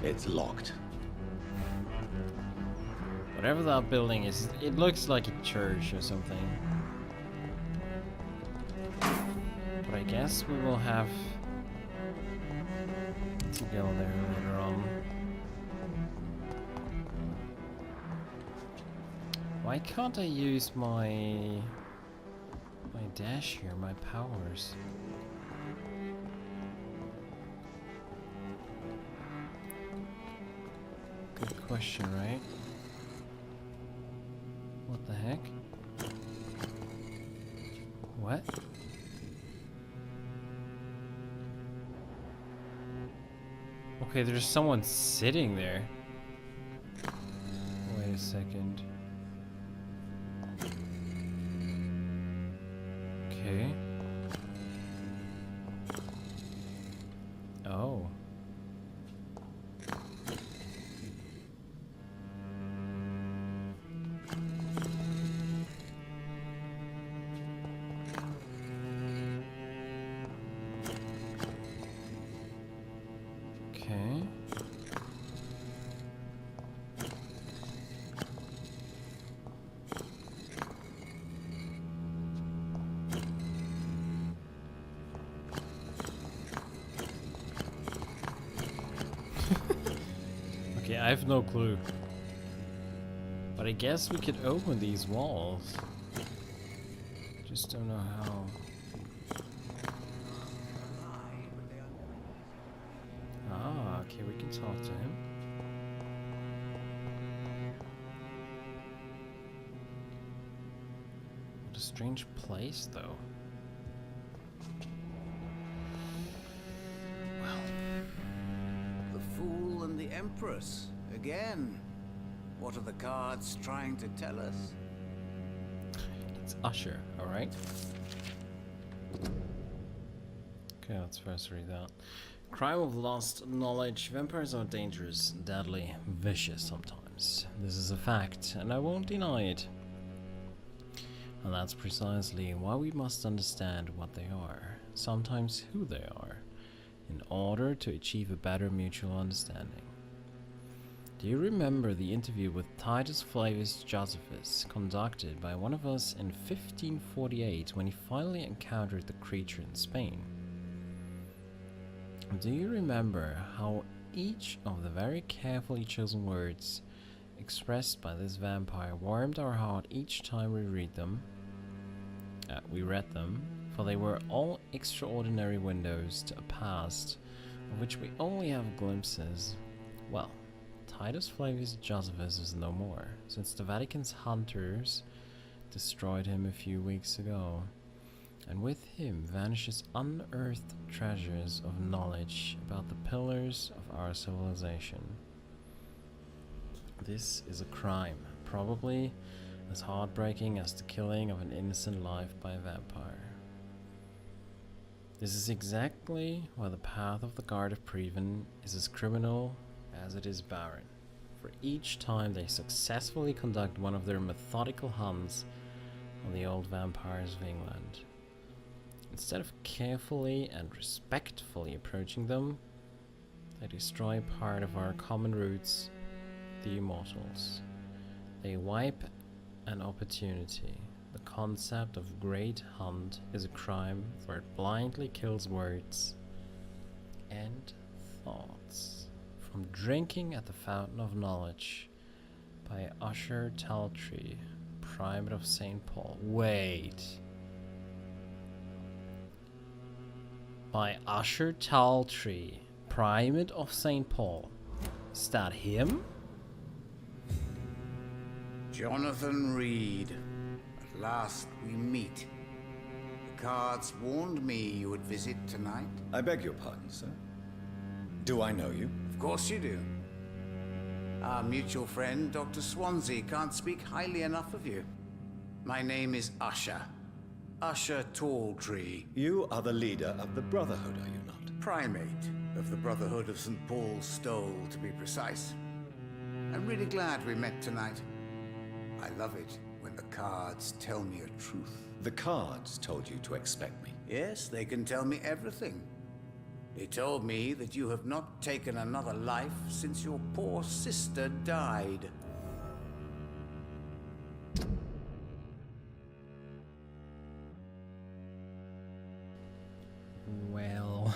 It's locked. Whatever that building is, it looks like a church or something. But I guess we will have to go there later on. Why can't I use my dash here, my powers? Good question, right? What the heck? What? Okay, there's someone sitting there. Wait a second. Okay. Oh. Okay. Okay, I have no clue. But I guess we could open these walls. Just don't know how. Ah, okay, we can talk to him. What a strange place, though. Well, The Fool and the Empress. Again. What are the cards trying to tell us? it's Usher, alright? Okay, let's first read that. Crime of lost knowledge. Vampires are dangerous, deadly, vicious sometimes. This is a fact, and I won't deny it. And that's precisely why we must understand what they are, sometimes who they are, in order to achieve a better mutual understanding. Do you remember the interview with Titus Flavius Josephus conducted by one of us in 1548 when he finally encountered the creature in Spain? Do you remember how each of the very carefully chosen words expressed by this vampire warmed our heart each time we read them? We read them, for they were all extraordinary windows to a past of which we only have glimpses. Well, Titus Flavius Josephus is no more, since the Vatican's hunters destroyed him a few weeks ago, and with him vanishes unearthed treasures of knowledge about the pillars of our civilization. This is a crime, probably as heartbreaking as the killing of an innocent life by a vampire. This is exactly why the path of the Guard of Previn is as criminal as it is barren, for each time they successfully conduct one of their methodical hunts on the old vampires of England. Instead of carefully and respectfully approaching them, they destroy part of our common roots, the immortals. They wipe an opportunity. The concept of great hunt is a crime, for it blindly kills words and thoughts. From Drinking at the Fountain of Knowledge by Usher Taltree, Primate of St. Paul. Wait. By Usher Taltree, Primate of St. Paul. Is that him? Jonathan Reid. At last we meet. The cards warned me you would visit tonight. I beg your pardon, sir. Do I know you? Of course you do. Our mutual friend, Dr. Swansea, can't speak highly enough of you. My name is Usher. Usher Talltree. You are the leader of the Brotherhood, are you not? Primate of the Brotherhood of St. Paul's Stole, to be precise. I'm really glad we met tonight. I love it when the cards tell me a truth. The cards told you to expect me. Yes, they can tell me everything. They told me that you have not taken another life since your poor sister died. Well...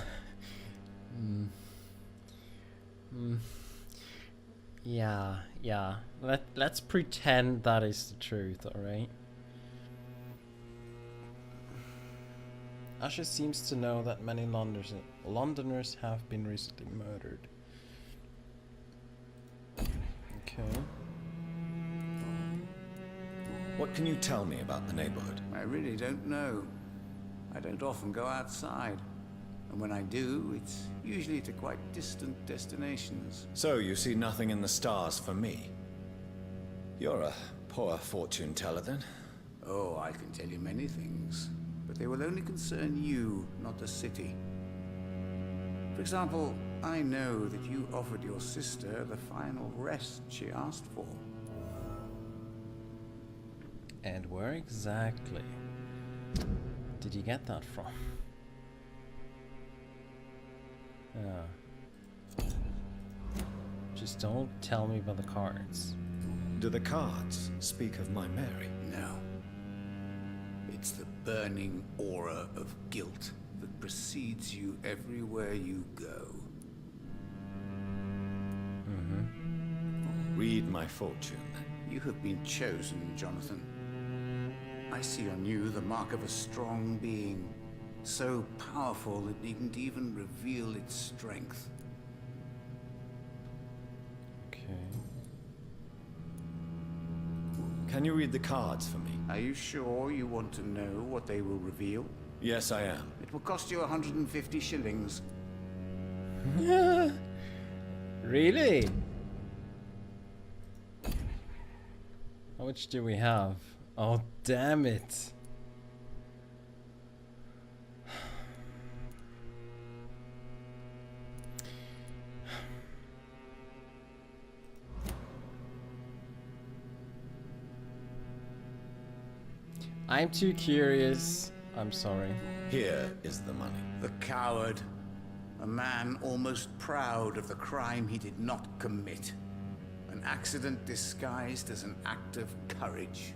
Yeah. Let's pretend that is the truth, alright? Asha seems to know that many Londoners have been recently murdered. Okay. What can you tell me about the neighborhood? I really don't know. I don't often go outside. And when I do, it's usually to quite distant destinations. So you see nothing in the stars for me? You're a poor fortune teller then. Oh, I can tell you many things, but they will only concern you, not the city. For example, I know that you offered your sister the final rest she asked for. And where exactly did you get that from? Just don't tell me about the cards. Do the cards speak of my Mary? No. It's the burning aura of guilt that precedes you everywhere you go. Read my fortune then. You have been chosen, Jonathan. I see on you the mark of a strong being, so powerful it needn't even reveal its strength. Okay. Can you read the cards for me? Are you sure you want to know what they will reveal? Yes, I am. It will cost you 150 shillings. Really? How much do we have? Oh, damn it. I'm too curious. I'm sorry. Here is the money. The coward. A man almost proud of the crime he did not commit. An accident disguised as an act of courage.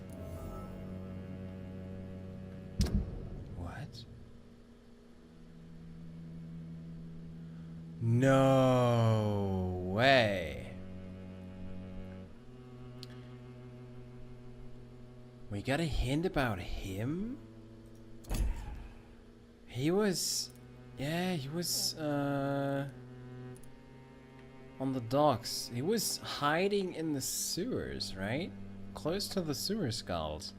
What? No way. We got a hint about him? He was... Yeah, he was, on the docks. He was hiding in the sewers, right? Close to the sewer skulls.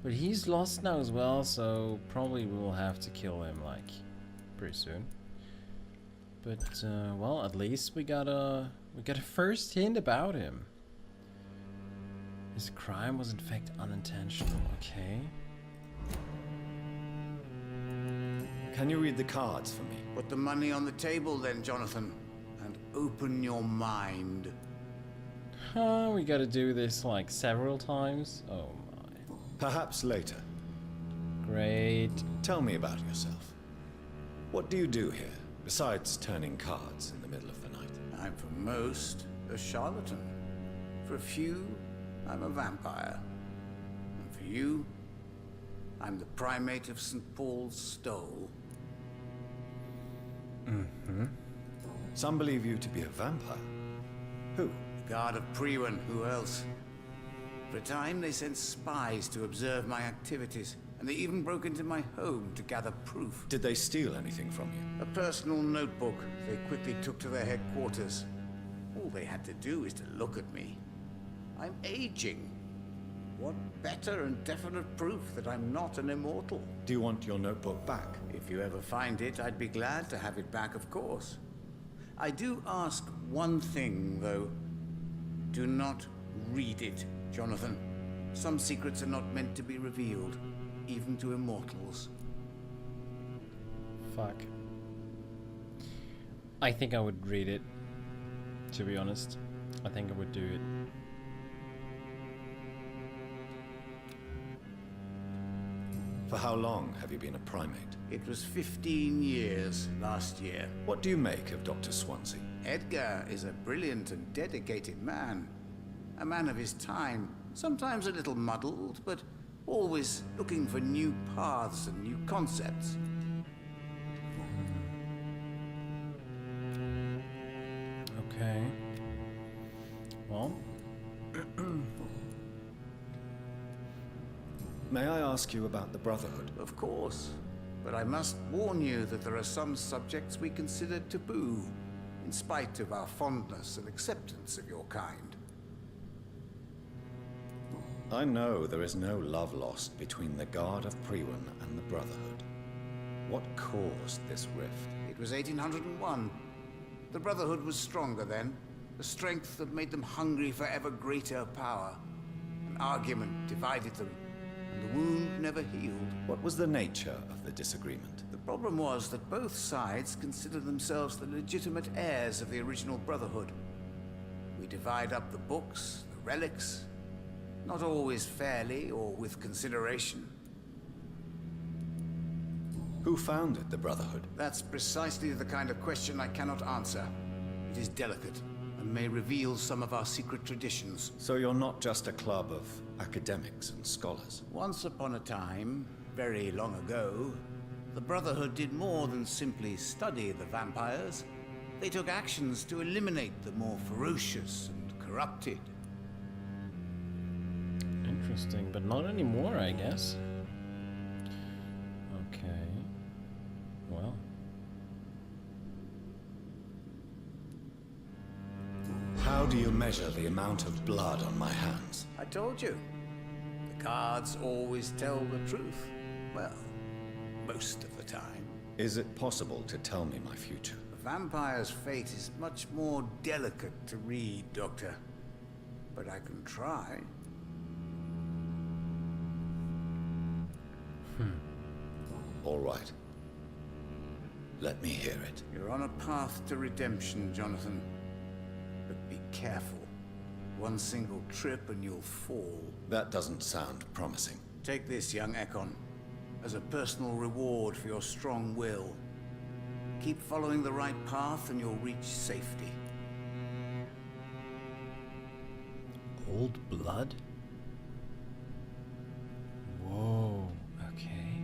But he's lost now as well, so probably we'll have to kill him, like, pretty soon. But, well, at least we got a first hint about him. His crime was in fact unintentional, okay? Can you read the cards for me? Put the money on the table then, Jonathan, and open your mind. Huh, we gotta do this like several times? Oh my. Perhaps later. Great. Tell me about yourself. What do you do here, besides turning cards in the middle of the night? I'm for most a charlatan. For a few, I'm a vampire. And for you, I'm the primate of St. Paul's Stole. Some believe you to be a vampire. Who? The Guard of Priwen, who else? For a time, they sent spies to observe my activities, and they even broke into my home to gather proof. Did they steal anything from you? A personal notebook they quickly took to their headquarters. All they had to do is to look at me. I'm aging. What better and definite proof that I'm not an immortal? Do you want your notebook back? If you ever find it, I'd be glad to have it back, of course. I do ask one thing, though. Do not read it, Jonathan. Some secrets are not meant to be revealed, even to immortals. Fuck. I think I would read it, to be honest. I think I would do it. For how long have you been a primate? It was 15 years last year. What do you make of Dr. Swansea? Edgar is a brilliant and dedicated man. A man of his time. Sometimes a little muddled, but always looking for new paths and new concepts. Okay. Well, May I ask you about the Brotherhood? Of course. But I must warn you that there are some subjects we consider taboo, in spite of our fondness and acceptance of your kind. I know there is no love lost between the Guard of Priwen and the Brotherhood. What caused this rift? It was 1801. The Brotherhood was stronger then, a strength that made them hungry for ever greater power. An argument divided them, and the wound never healed. What was the nature of the disagreement? The problem was that both sides considered themselves the legitimate heirs of the original Brotherhood. We divide up the books, the relics, not always fairly or with consideration. Who founded the Brotherhood? That's precisely the kind of question I cannot answer. It is delicate, and may reveal some of our secret traditions. So you're not just a club of academics and scholars. Once upon a time, very long ago, the Brotherhood did more than simply study the vampires. They took actions to eliminate the more ferocious and corrupted. interesting, but not anymore, I guess. Okay. Well. How do you measure the amount of blood on my hands? I told you. The cards always tell the truth. Well, most of the time. Is it possible to tell me my future? The vampire's fate is much more delicate to read, Doctor. But I can try. All right. Let me hear it. You're on a path to redemption, Jonathan. But be careful. One single trip and you'll fall. That doesn't sound promising. Take this, young Ekon, as a personal reward for your strong will. Keep following the right path and you'll reach safety. Old blood? Whoa, okay.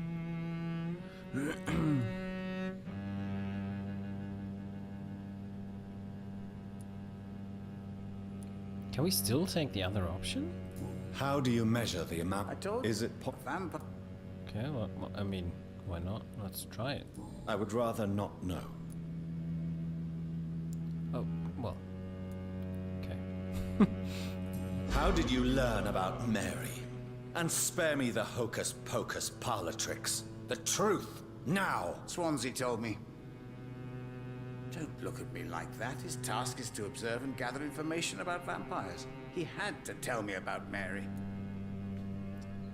Can we still take the other option? How do you measure the amount? I told Is it vampire. Okay, well, I mean, why not? Let's try it. I would rather not know. Oh, well. Okay. How did you learn about Mary? And spare me the hocus-pocus parlor tricks. The truth, now! Swansea told me. Don't look at me like that. His task is to observe and gather information about vampires. He had to tell me about Mary.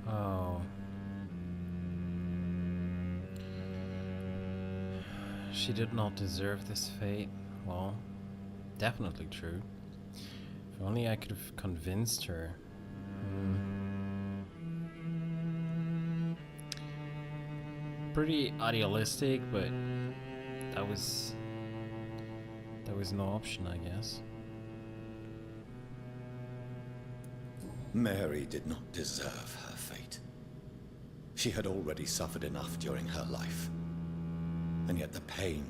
Oh. She did not deserve this fate. Well, definitely true. If only I could have convinced her. Pretty idealistic, but that was no option, I guess. Mary did not deserve her fate. She had already suffered enough during her life. And yet the pain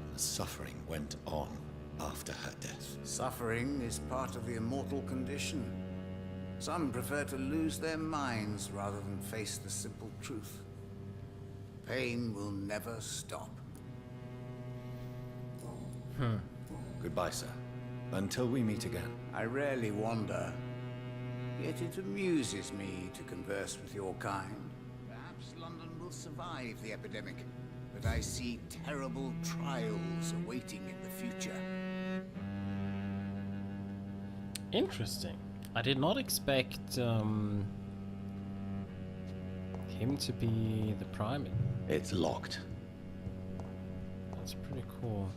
and the suffering went on after her death. Suffering is part of the immortal condition. Some prefer to lose their minds rather than face the simple truth. Pain will never stop. Goodbye, sir. Until we meet again. I rarely wander, yet it amuses me to converse with your kind. Perhaps London will survive the epidemic, but I see terrible trials awaiting in the future. Interesting. I did not expect him to be the primate. It's locked. That's pretty cool.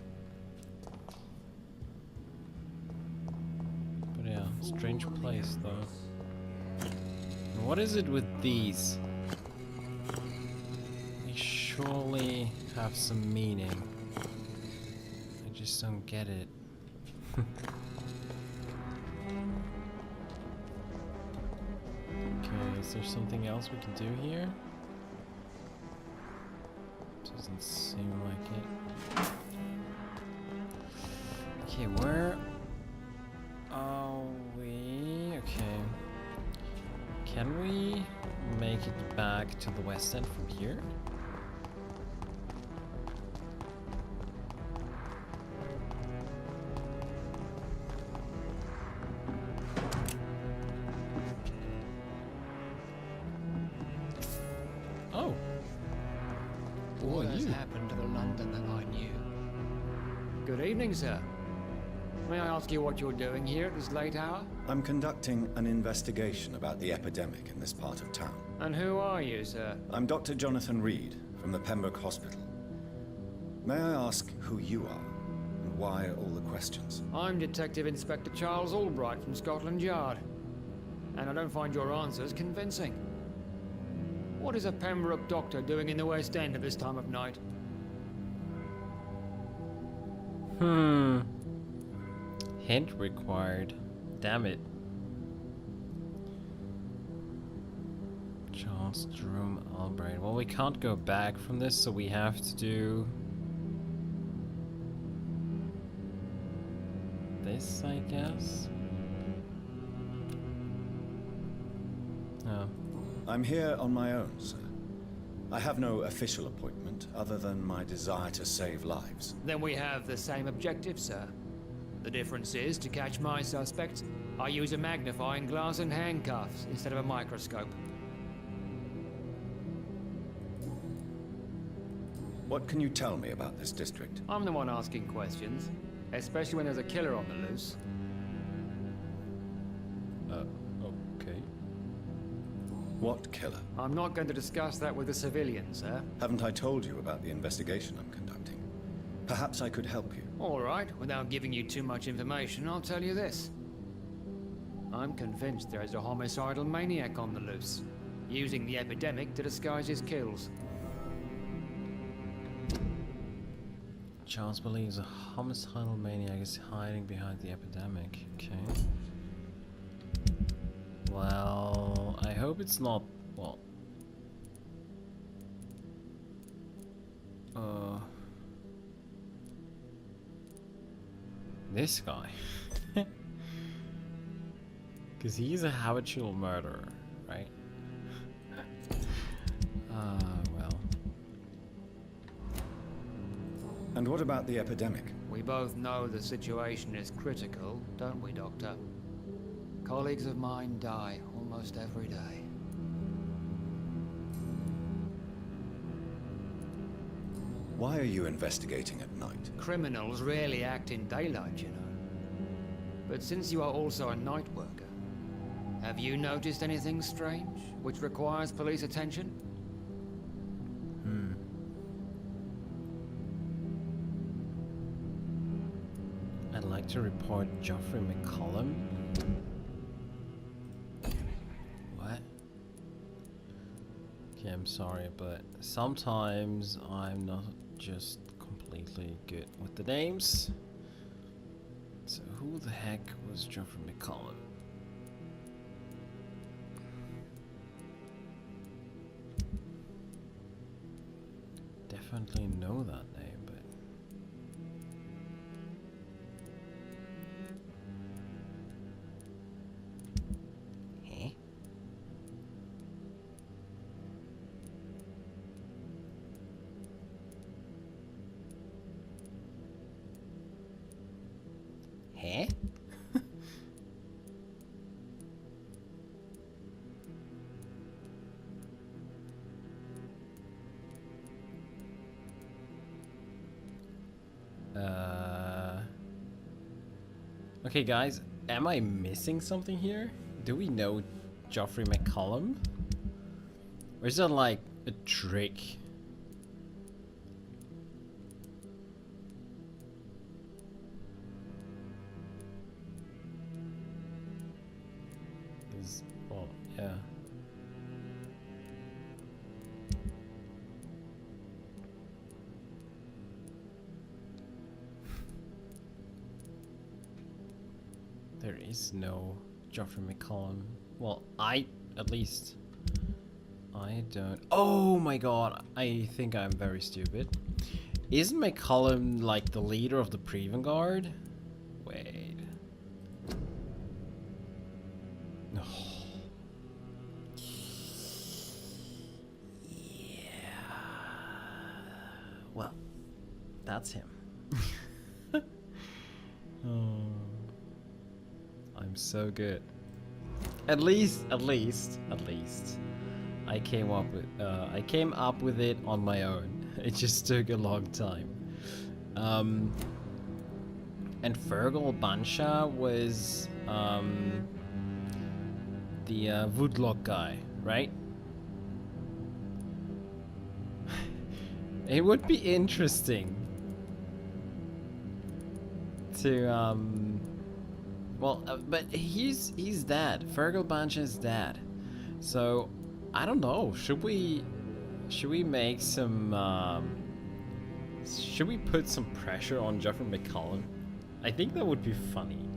But yeah, strange place though. And what is it with these? surely have some meaning. I just don't get it. Okay, is there something else we can do here? Doesn't seem like it. Okay, where are we? Okay. Can we make it back to the west end from here? Oh. What has happened to the London that I knew? Good evening, sir. May I ask you what you're doing here at this late hour? I'm conducting an investigation about the epidemic in this part of town. And who are you, sir? I'm Dr. Jonathan Reid from the Pembroke Hospital. May I ask who you are and why all the questions? I'm Detective Inspector Charles Albright from Scotland Yard. And I don't find your answers convincing. What is a Pembroke doctor doing in the West End at this time of night? Hint required. Damn it. Charles Jerome Albright. Well, we can't go back from this, so we have to do this, I guess. Oh. I'm here on my own, sir. I have no official appointment other than my desire to save lives. Then we have the same objective, sir. The difference is, to catch my suspects, I use a magnifying glass and handcuffs instead of a microscope. What can you tell me about this district? I'm the one asking questions, especially when there's a killer on the loose. Okay. What killer? I'm not going to discuss that with the civilians, sir. Haven't I told you about the investigation I'm conducting? Perhaps I could help you. All right, without giving you too much information, I'll tell you this. I'm convinced there is a homicidal maniac on the loose, using the epidemic to disguise his kills. Charles believes a homicidal maniac is hiding behind the epidemic. Okay. Well, I hope it's not. Well. This guy. Because he's a habitual murderer, right? Well. And what about the epidemic? We both know the situation is critical, don't we, Doctor? Colleagues of mine die almost every day. Why are you investigating at night? Criminals rarely act in daylight, you know. But since you are also a night worker, have you noticed anything strange which requires police attention? I'd like to report Geoffrey McCollum. What? Okay, I'm sorry, but sometimes I'm not just completely good with the names. So who the heck was Geoffrey McCollum? Definitely know that name, but huh? Huh? Okay, guys, am I missing something here? Do we know Geoffrey McCollum? Or is that like a trick? Well, yeah. There is no Geoffrey McCollum. Well, at least, I don't. Oh my god, I think I'm very stupid. Isn't McCollum like the leader of the Prevent Guard? Wait. No. Yeah. Well, that's him. Oh, I'm so good. At least, I came up with it on my own. It just took a long time. And Fergal Bansha was the Woodlock guy, right? It would be interesting to but he's dead. Fergal Bansha is dead. So I don't know. Should we make some should we put some pressure on Geoffrey McCollum? I think that would be funny.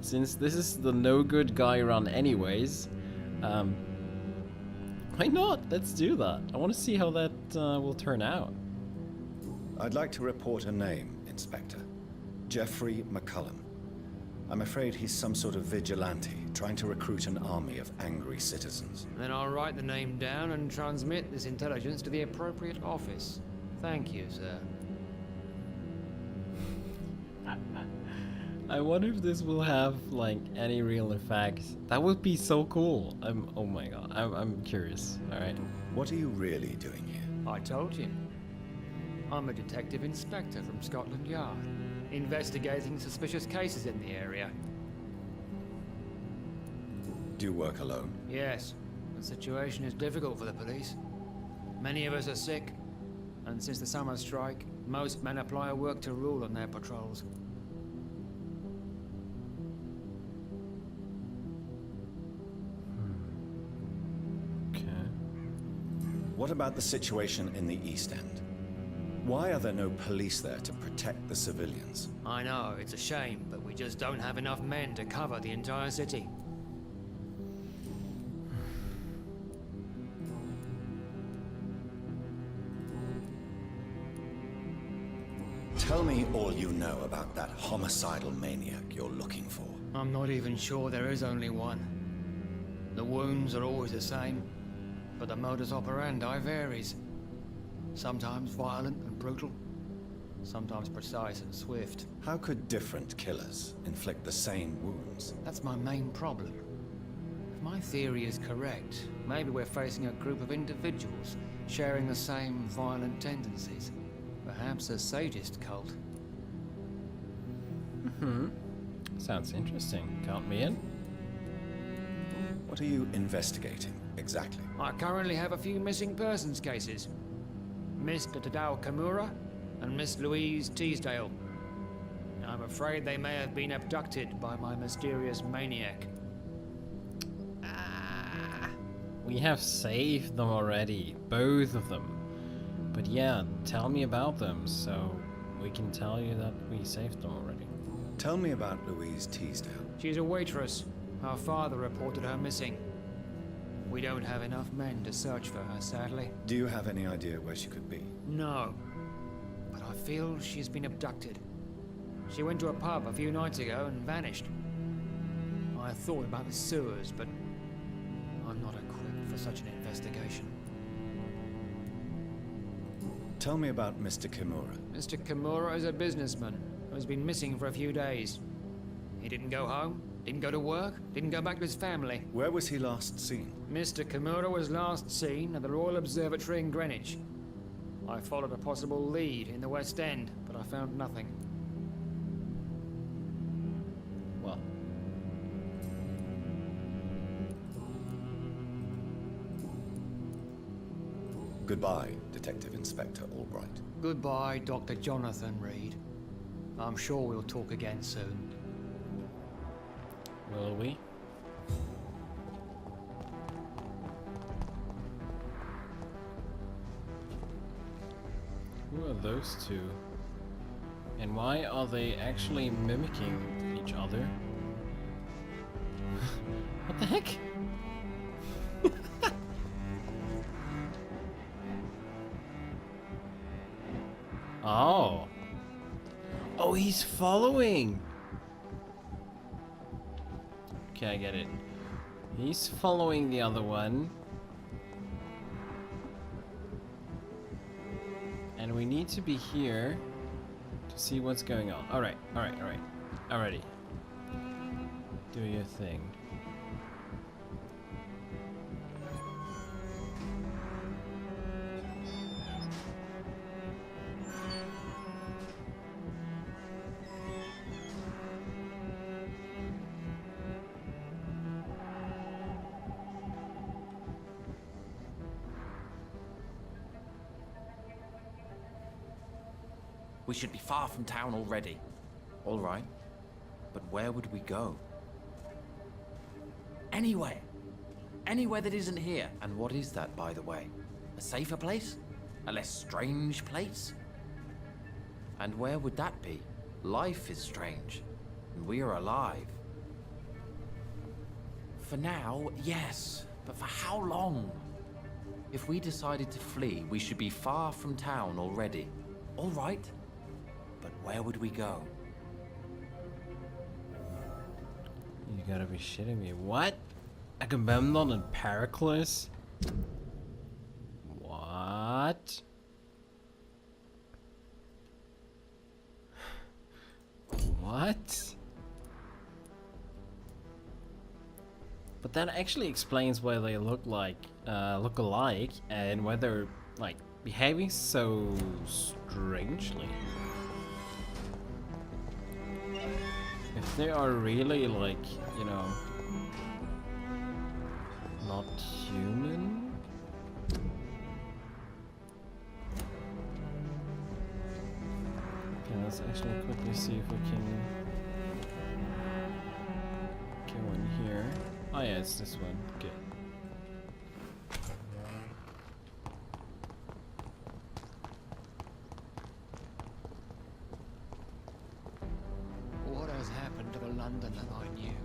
Since this is the no good guy run anyways, why not? Let's do that. I want to see how that will turn out. I'd like to report a name, Inspector. Geoffrey McCollum. I'm afraid he's some sort of vigilante, trying to recruit an army of angry citizens. Then I'll write the name down and transmit this intelligence to the appropriate office. Thank you, sir. I wonder if this will have like any real effect. That would be so cool. Oh my god. I'm curious. All right. What are you really doing here? I told you. I'm a detective inspector from Scotland Yard, investigating suspicious cases in the area. Do you work alone? Yes, the situation is difficult for the police. Many of us are sick, and since the summer strike, most men apply a work to rule on their patrols. Okay. What about the situation in the East End? Why are there no police there to protect the civilians? I know, it's a shame, but we just don't have enough men to cover the entire city. Tell me all you know about that homicidal maniac you're looking for. I'm not even sure there is only one. The wounds are always the same, but the modus operandi varies. Sometimes violent and brutal, sometimes precise and swift. How could different killers inflict the same wounds? That's my main problem. If my theory is correct, maybe we're facing a group of individuals sharing the same violent tendencies. Perhaps a sadist cult. Sounds interesting. Count me in. What are you investigating, exactly? I currently have a few missing persons cases. Mr. Tadao Kimura and Miss Louise Teasdale. I'm afraid they may have been abducted by my mysterious maniac. We have saved them already, both of them. But yeah, tell me about them so we can tell you that we saved them already. Tell me about Louise Teasdale. She's a waitress. Her father reported her missing. We don't have enough men to search for her, sadly. Do you have any idea where she could be? No, but I feel she's been abducted. She went to a pub a few nights ago and vanished. I thought about the sewers, but I'm not equipped for such an investigation. Tell me about Mr. Kimura. Mr. Kimura is a businessman who has been missing for a few days. He didn't go home, didn't go to work, didn't go back to his family. Where was he last seen? Mr. Kimura was last seen at the Royal Observatory in Greenwich. I followed a possible lead in the West End, but I found nothing. Well. Goodbye, Detective Inspector Albright. Goodbye, Dr. Jonathan Reid. I'm sure we'll talk again soon. Will we? Who are those two? And why are they actually mimicking each other? What the heck? Oh. Oh, he's following. Okay, I get it. He's following the other one. And we need to be here to see what's going on. Alright, alright, alright. Alrighty. Do your thing. We should be far from town already. All right. But where would we go? Anywhere. Anywhere that isn't here. And what is that, by the way? A safer place? A less strange place? And where would that be? Life is strange. And we are alive. For now, yes. But for how long? If we decided to flee, we should be far from town already. All right. But where would we go? You gotta be shitting me. What? Agamemnon and Pericles? What? What? But that actually explains why they look alike, and why they're like behaving so strangely. If they are really like, you know, not human. Okay, let's actually quickly see if we can get one here. Oh yeah, it's this one. Good. What has happened to the London that I knew?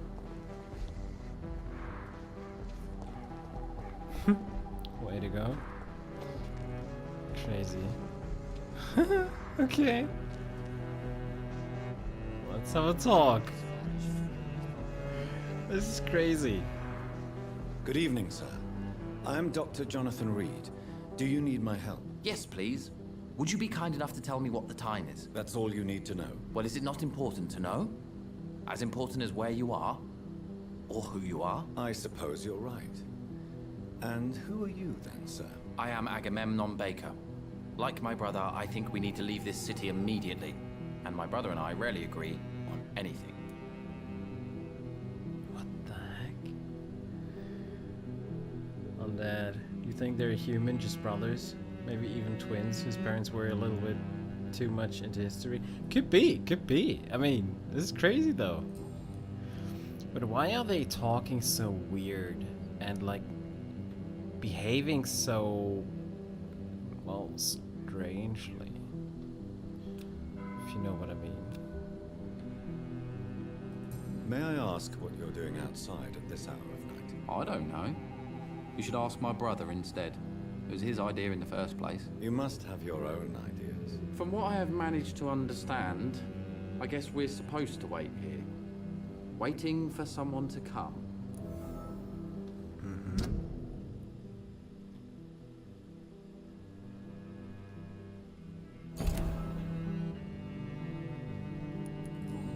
Way to go. Crazy. Okay. Let's have a talk. This is crazy. Good evening, sir. I'm Dr. Jonathan Reid. Do you need my help? Yes, please. Would you be kind enough to tell me what the time is? That's all you need to know. Well, is it not important to know? As important as where you are? Or who you are? I suppose you're right. And who are you then, sir? I am Agamemnon Baker. Like my brother, I think we need to leave this city immediately. And my brother and I rarely agree on anything. What the heck? Undead. You think they're human, just brothers? Maybe even twins whose parents were a little bit too much into history? Could be, could be. I mean, this is crazy though. But why are they talking so weird and like behaving so, well, strangely? If you know what I mean. May I ask what you're doing outside at this hour of night? I don't know. You should ask my brother instead. It was his idea in the first place. You must have your own ideas. From what I have managed to understand, I guess we're supposed to wait here. Waiting for someone to come.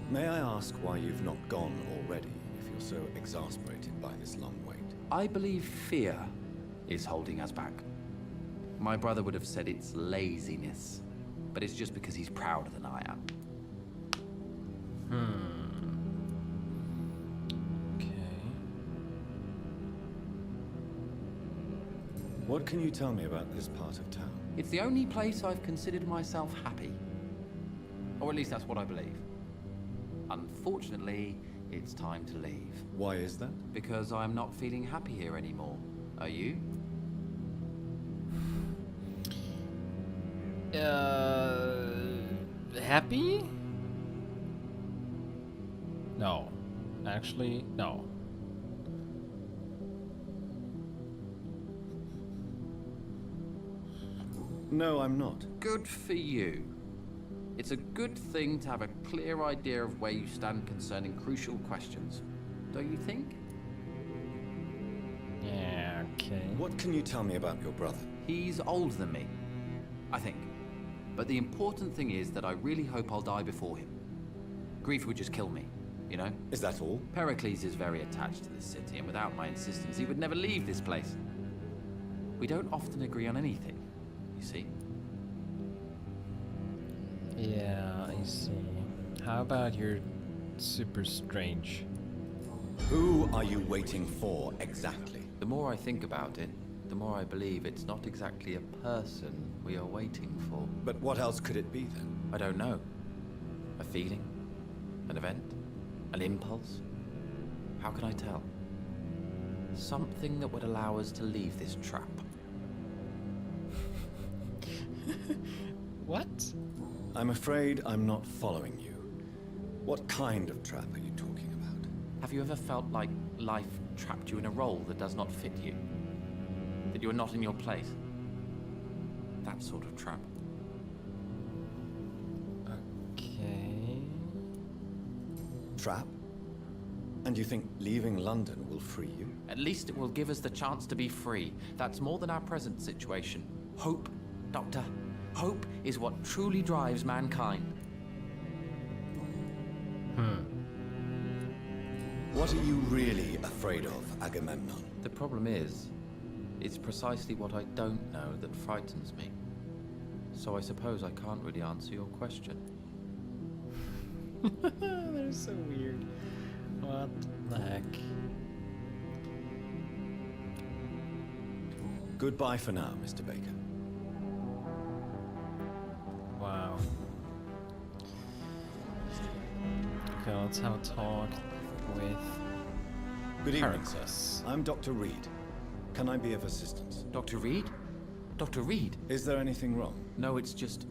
May I ask why you've not gone already, if you're so exasperated by this long wait? I believe fear is holding us back. My brother would have said it's laziness, but it's just because he's prouder than I am. Okay. What can you tell me about this part of town? It's the only place I've considered myself happy. Or at least that's what I believe. Unfortunately, it's time to leave. Why is that? Because I'm not feeling happy here anymore. Are you? Happy? No. Actually, no. No, I'm not. Good for you. It's a good thing to have a clear idea of where you stand concerning crucial questions, don't you think? Yeah, okay. What can you tell me about your brother? He's older than me, I think. But the important thing is that I really hope I'll die before him. Grief would just kill me, you know? Is that all? Pericles is very attached to this city, and without my insistence, he would never leave this place. We don't often agree on anything, you see. Yeah, I see. How about you're super strange? Who are you waiting for exactly? The more I think about it, the more I believe it's not exactly a person we are waiting for. But what else could it be then? I don't know. A feeling? An event? An impulse? How can I tell? Something that would allow us to leave this trap. What? I'm afraid I'm not following you. What kind of trap are you talking about? Have you ever felt like life trapped you in a role that does not fit you? That you are not in your place? That sort of trap. Okay. Trap? And you think leaving London will free you? At least it will give us the chance to be free. That's more than our present situation. Hope, Doctor. Hope is what truly drives mankind. What are you really afraid of, Agamemnon? The problem is, it's precisely what I don't know that frightens me. So I suppose I can't really answer your question. They're so weird. What the heck? Goodbye for now, Mr. Baker. Wow. Okay, let's have a talk with Good evening, sir. Pericles. I'm Dr. Reid. Can I be of assistance? Dr. Reid? Dr. Reid? Is there anything wrong? No, it's just...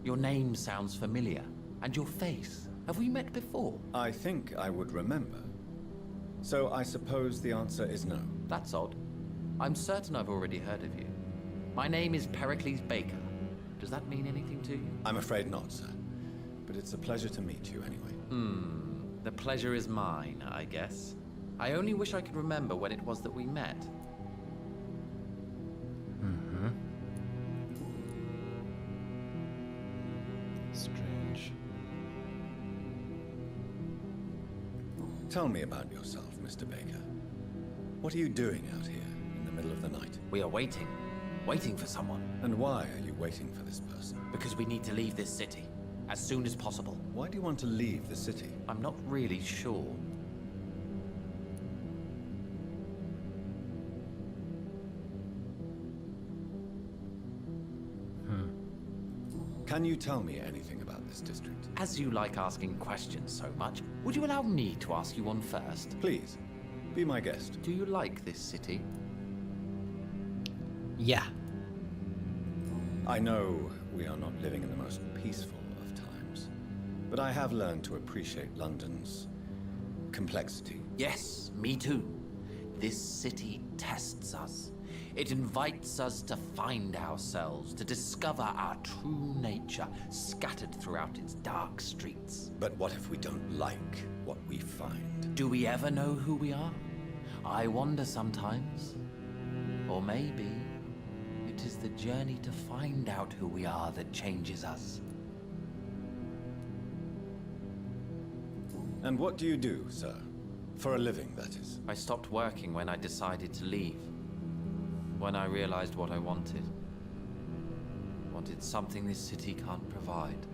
Your name sounds familiar. And your face. Have we met before? I think I would remember. So I suppose the answer is no. That's odd. I'm certain I've already heard of you. My name is Pericles Baker. Does that mean anything to you? I'm afraid not, sir. But it's a pleasure to meet you anyway. The pleasure is mine, I guess. I only wish I could remember when it was that we met. Strange. Tell me about yourself, Mr. Baker. What are you doing out here in the middle of the night? We are waiting. Waiting for someone. And why are you waiting for this person? Because we need to leave this city. As soon as possible. Why do you want to leave the city? I'm not really sure. Can you tell me anything about this district? As you like asking questions so much, would you allow me to ask you one first? Please, be my guest. Do you like this city? Yeah. I know we are not living in the most peaceful of times, but I have learned to appreciate London's complexity. Yes, me too. This city tests us. It invites us to find ourselves, to discover our true nature scattered throughout its dark streets. But what if we don't like what we find? Do we ever know who we are? I wonder sometimes. Or maybe it is the journey to find out who we are that changes us. And what do you do, sir? For a living, that is. I stopped working when I decided to leave. When I realized what I wanted. Wanted something this city can't provide.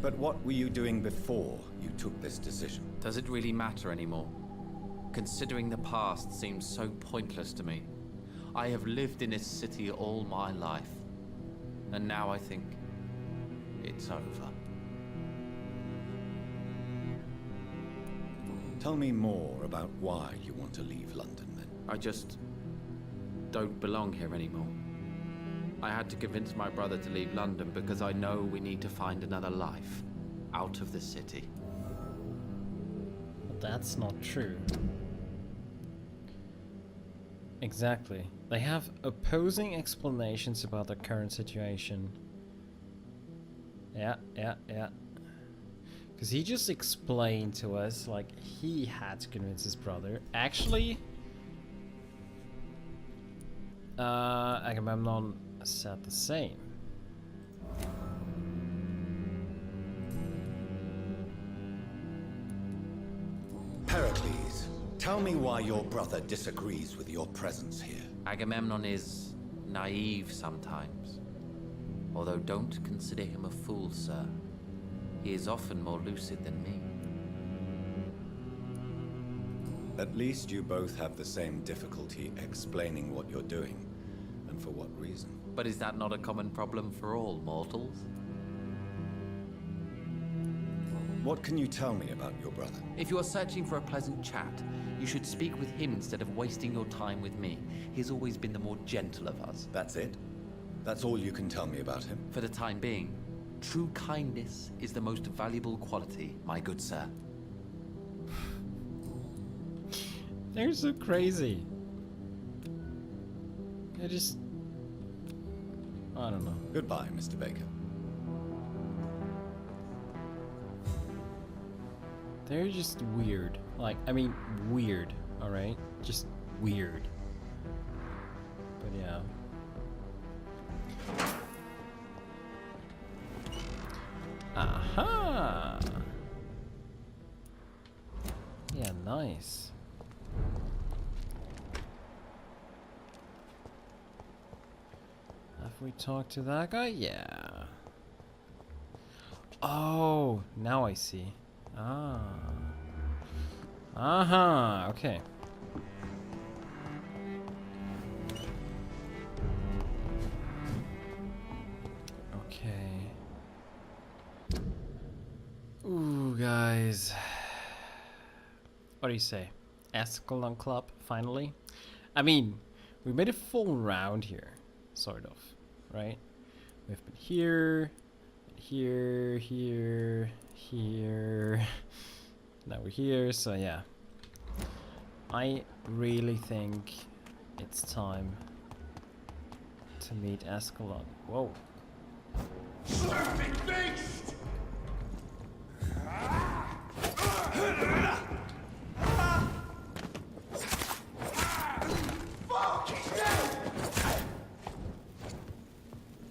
But what were you doing before you took this decision? Does it really matter anymore? Considering the past seems so pointless to me. I have lived in this city all my life. And now I think it's over. Tell me more about why you want to leave London, then. I just don't belong here anymore. I had to convince my brother to leave London because I know we need to find another life out of the city. But that's not true. Exactly. They have opposing explanations about their current situation. Yeah. Because he just explained to us, like, he had to convince his brother. Actually, Agamemnon said the same. Pericles, tell me why your brother disagrees with your presence here. Agamemnon is naive sometimes. Although don't consider him a fool, sir. He is often more lucid than me. At least you both have the same difficulty explaining what you're doing, and for what reason. But is that not a common problem for all mortals? What can you tell me about your brother? If you are searching for a pleasant chat, you should speak with him instead of wasting your time with me. He has always been the more gentle of us. That's it? That's all you can tell me about him? For the time being, true kindness is the most valuable quality, my good sir. They're so crazy. They just... I don't know. Goodbye, Mr. Baker. They're just weird. Like, I mean, weird, alright? Just weird. But yeah. Aha! Yeah, nice. Have we talked to that guy? Yeah. Oh, now I see. Ah. Aha, okay. Okay. Ooh, guys. What do you say? Escalon Club, finally? I mean, we made a full round here, sort of, right? We've been here, here, here, here. Now we're here, so yeah. I really think it's time to meet Escalon. Whoa. Serpent beast!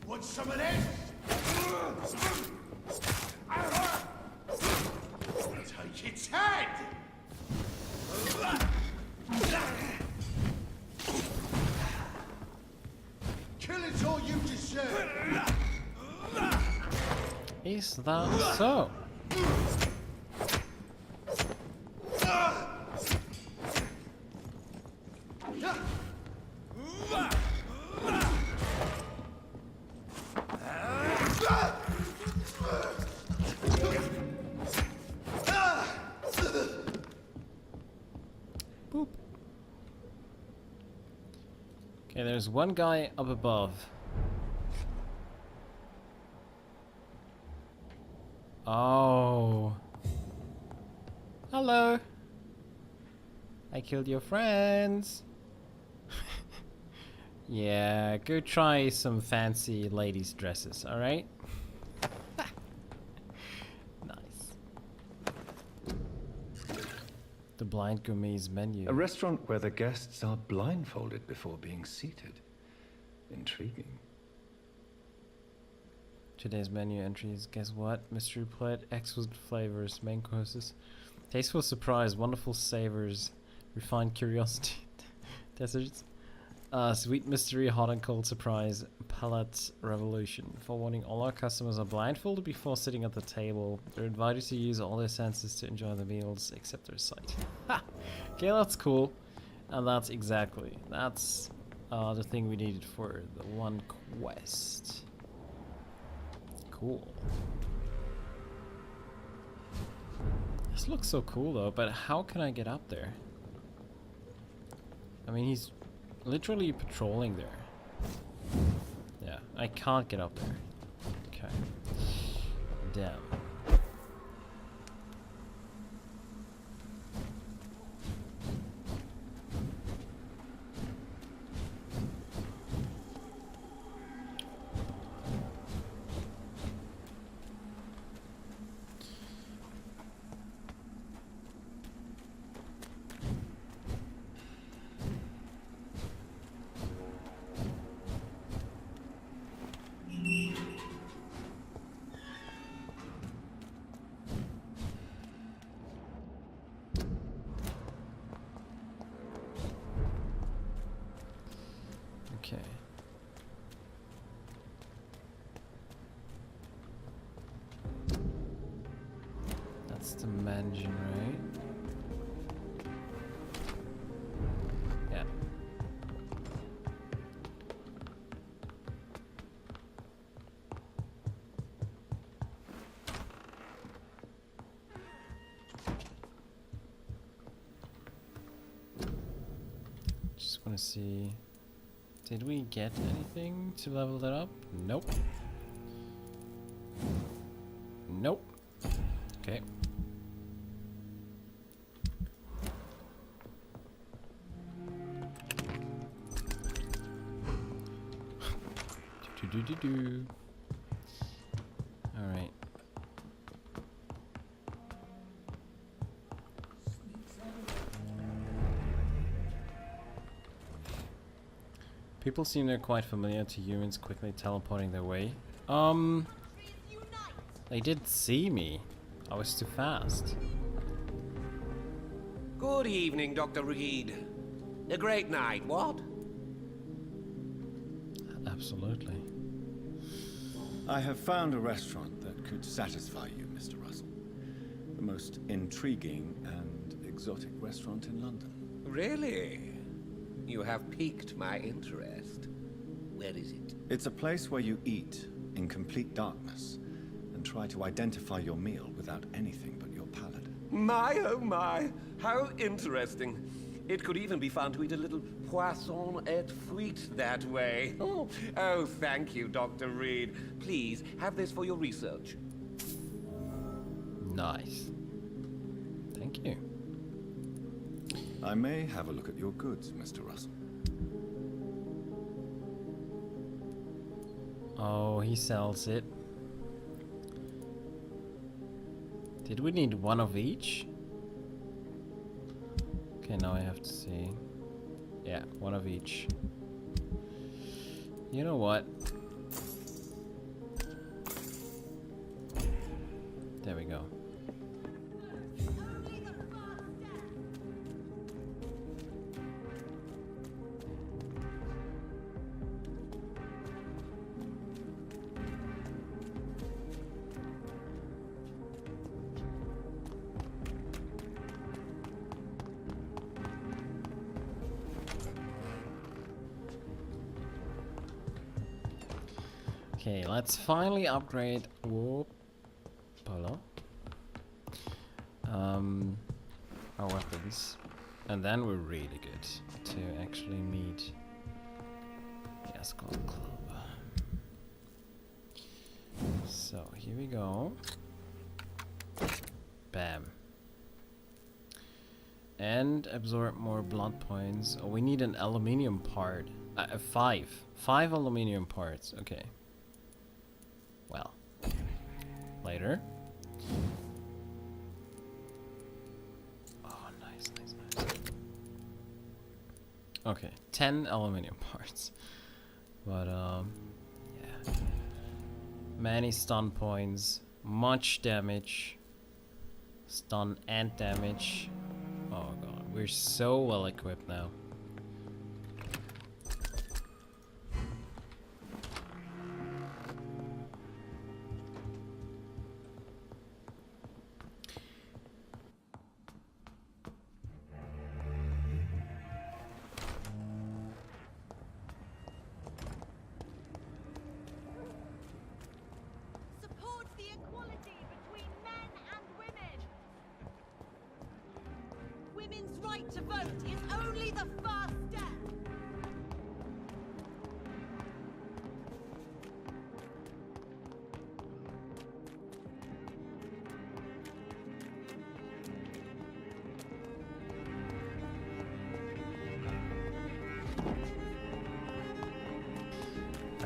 Want some of this? Take its head! Kill it all you deserve! Is that so? Boop. Okay, there's one guy up above. Oh. Hello. I killed your friends. Yeah, go try some fancy ladies' dresses, alright? Nice. The Blind Gourmet's menu. A restaurant where the guests are blindfolded before being seated. Intriguing. Today's menu entries. Guess what? Mystery plate, exquisite flavors, main courses, tasteful surprise, wonderful savors, refined curiosity, desserts, sweet mystery, hot and cold surprise, palate revolution. Forewarning: all our customers are blindfolded before sitting at the table. They're invited to use all their senses to enjoy the meals, except their sight. Ha! Okay, that's cool. And that's exactly. That's the thing we needed for the one quest. Cool. This looks so cool though, but how can I get up there? I mean, he's literally patrolling there. Yeah, I can't get up there. Okay. Damn. Okay. That's the mansion, right? Yeah. Just want to see. Did we get anything to level that up? Nope. Nope. Okay. Do. All right. People seem they're quite familiar to humans quickly teleporting their way. They did see me. I was too fast. Good evening, Dr. Reid. A great night, what? Absolutely. I have found a restaurant that could satisfy you, Mr. Russell. The most intriguing and exotic restaurant in London. Really? You have piqued my interest. Where is it? It's a place where you eat in complete darkness and try to identify your meal without anything but your palate. My, oh my, how interesting. It could even be fun to eat a little poisson et fruit that way. Oh, thank you, Dr. Reid. Please, have this for your research. Nice. Thank you. I may have a look at your goods, Mr. Russell. Oh, he sells it. Did we need one of each? Okay, now I have to see. Yeah, one of each. You know what? There we go. Okay, let's finally upgrade. Whoop. Hello. Our weapons, and then we're really good to actually meet the Ascot Club. So here we go. Bam. And absorb more blood points. Oh, we need an aluminium part. 5 aluminium parts. Okay. Well, later. Oh, nice. Okay, 10 aluminium parts. But, yeah. Many stun points, much damage. Stun and damage. Oh god, we're so well equipped now. Support the equality between men and women. Women's right to vote is only the first step.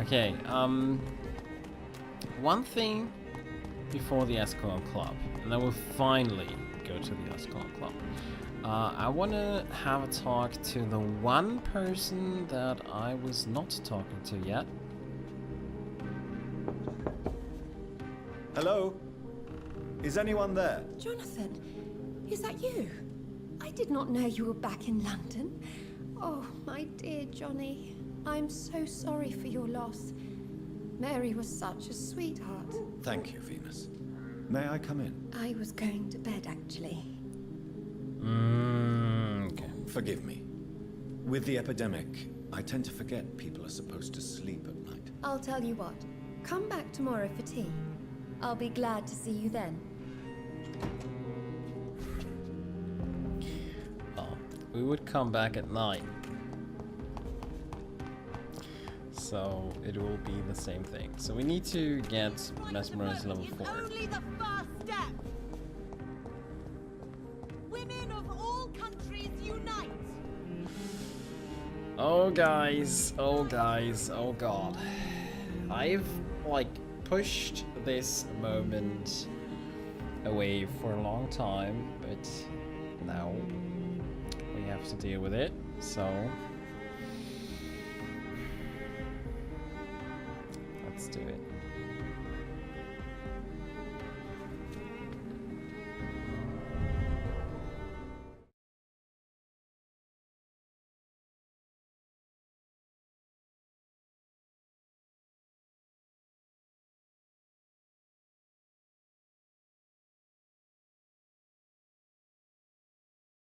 Okay, one thing before the Ascalon Club, and then we'll finally go to the Ascalon Club. I want to have a talk to the one person that I was not talking to yet. Hello? Is anyone there? Jonathan, is that you? I did not know you were back in London. Oh, my dear Johnny. I'm so sorry for your loss. Mary was such a sweetheart. Thank you, Venus. May I come in? I was going to bed, actually. Okay. Forgive me. With the epidemic, I tend to forget people are supposed to sleep at night. I'll tell you what. Come back tomorrow for tea. I'll be glad to see you then. Well, we would come back at night. So it will be the same thing. So we need to get mesmerized level 4. Only the first step. Women of all countries unite. Oh guys, oh guys, oh god. I've like pushed this moment away for a long time, but now we have to deal with it. So let's do it.